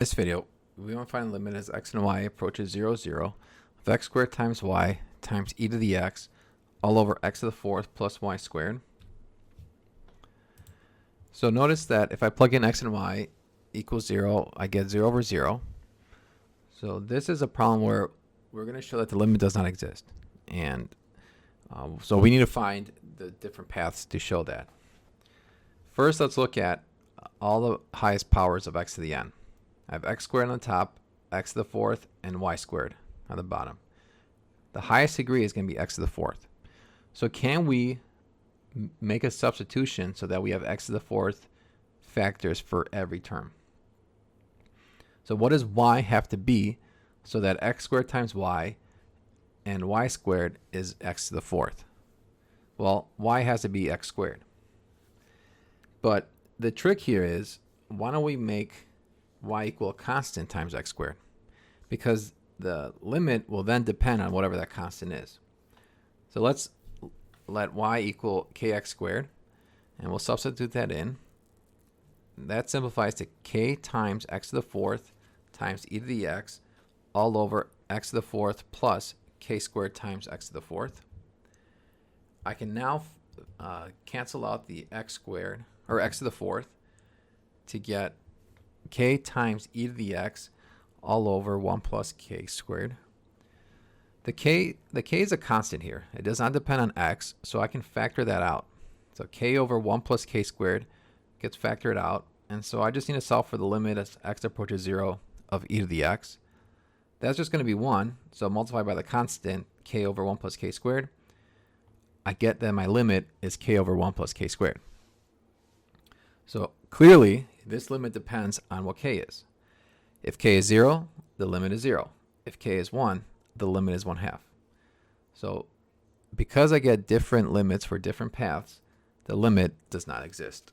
This video, we want to find the limit as x and y approaches 0, 0 of x squared times y times e to the x all over x to the fourth plus y squared. So notice that if I plug in x and y equals 0, I get 0 over 0. So this is a problem where we're going to show that the limit does not exist. And so we need to find the different paths to show that. First, let's look at all the highest powers of x to the n. I have x squared on the top, x to the fourth, and y squared on the bottom. The highest degree is going to be x to the fourth. So can we make a substitution so that we have x to the fourth factors for every term? So what does y have to be so that x squared times y and y squared is x to the fourth? Well, y has to be x squared. But the trick here is, why don't we make y equal a constant times x squared? Because the limit will then depend on whatever that constant is. So let's let y equal kx squared, and we'll substitute that in. That simplifies to k times x to the fourth times e to the x all over x to the fourth plus k squared times x to the fourth. I can now cancel out the x squared, or x to the fourth, to get k times e to the x all over 1 plus k squared. The k is a constant here. It does not depend on x, so I can factor that out. So k over 1 plus k squared gets factored out, and so I just need to solve for the limit as x approaches 0 of e to the x. That's just going to be 1, so multiply by the constant k over 1 plus k squared. I get that my limit is k over 1 plus k squared. So clearly, this limit depends on what k is. If k is 0, the limit is 0. If k is 1, the limit is 1/2. So because I get different limits for different paths, the limit does not exist.